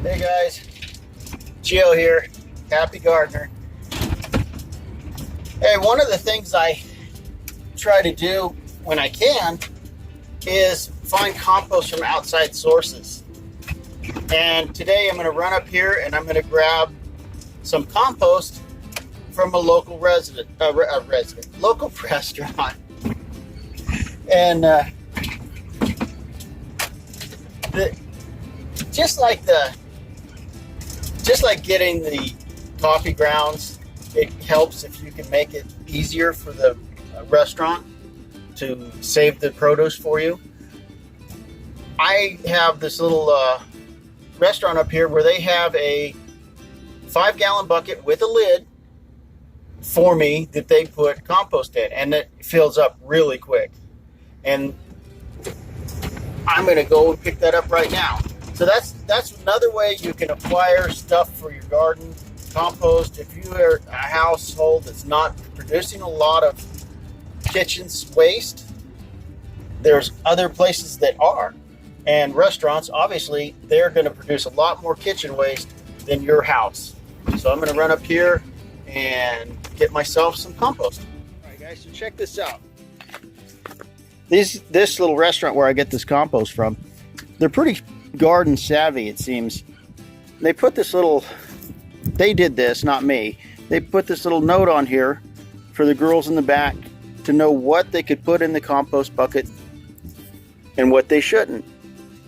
Hey guys, Gio here, happy gardener. Hey, one of the things I try to do when I can is find compost from outside sources. And today I'm going to run up here and I'm going to grab some compost from a local local restaurant. And just like getting the coffee grounds, it helps if you can make it easier for the restaurant to save the produce for you. I have this little restaurant up here where they have a 5-gallon bucket with a lid for me that they put compost in, and it fills up really quick. And I'm going to go and pick that up right now. So that's another way you can acquire stuff for your garden, compost. If you are a household that's not producing a lot of kitchen waste, there's other places that are. And restaurants, obviously, they're going to produce a lot more kitchen waste than your house. So I'm going to run up here and get myself some compost. All right, guys, so check this out. This little restaurant where I get this compost from, they're pretty garden savvy, it seems. They put this little, they did this, not me. They put this little note on here for the girls in the back to know what they could put in the compost bucket and what they shouldn't.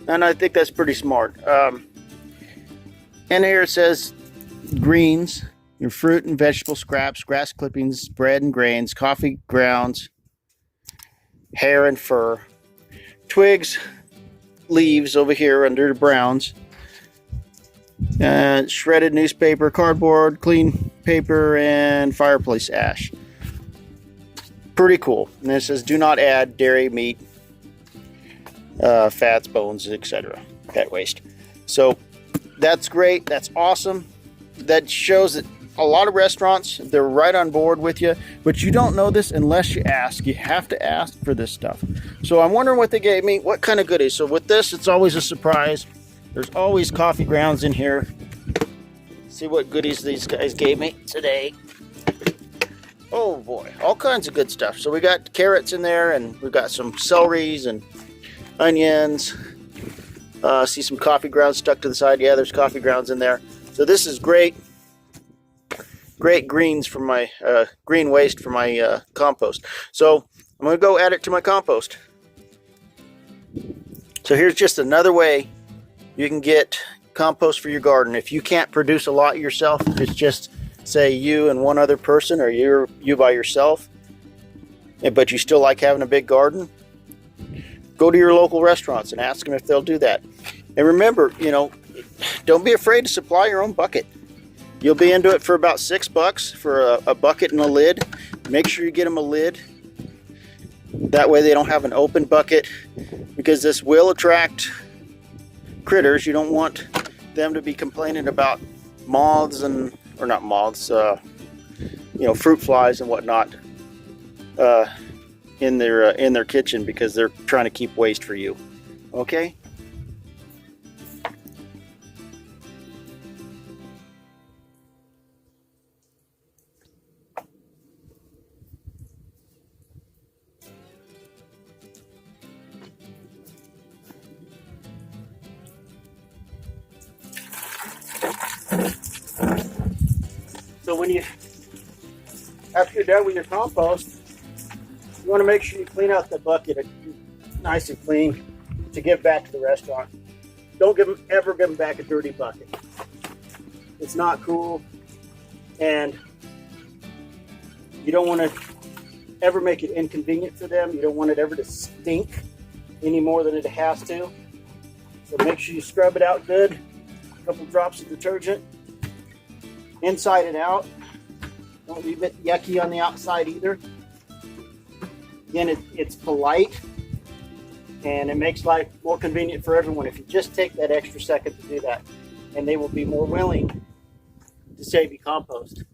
And I think that's pretty smart. And here it says greens, your fruit and vegetable scraps, grass clippings, bread and grains, coffee grounds, hair and fur, twigs, leaves over here under the browns, shredded newspaper, cardboard, clean paper, and fireplace ash. Pretty cool. And it says do not add dairy, meat, fats, bones, etc. Pet waste. So that's great. That's awesome. That shows that a lot of restaurants, they're right on board with you, but you don't know this unless you ask. You have to ask for this stuff. So I'm wondering what they gave me, what kind of goodies. So with this, it's always a surprise. There's always coffee grounds in here. See what goodies these guys gave me today. Oh boy, all kinds of good stuff. So we got carrots in there, and we've got some celeries and onions. See some coffee grounds stuck to the side. Yeah, there's coffee grounds in there. So this is great. Great greens for my green waste for my compost. So I'm going to go add it to my compost. So here's just another way you can get compost for your garden. If you can't produce a lot yourself, if it's just say you and one other person, or you by yourself, but you still like having a big garden, go to your local restaurants and ask them if they'll do that. And remember, don't be afraid to supply your own bucket. You'll be into it for about $6 for a bucket and a lid. Make sure you get them a lid. That way they don't have an open bucket, because this will attract critters. You don't want them to be complaining about moths or not moths, fruit flies and whatnot in their kitchen, because they're trying to keep waste for you. Okay? So after you're done with your compost, you want to make sure you clean out the bucket nice and clean to give back to the restaurant. Don't ever give them back a dirty bucket. It's not cool, and you don't want to ever make it inconvenient for them. You don't want it ever to stink any more than it has to. So make sure you scrub it out good. A couple drops of detergent inside and out. Don't leave it yucky on the outside either. Again, it's polite, and it makes life more convenient for everyone if you just take that extra second to do that, and they will be more willing to save you compost.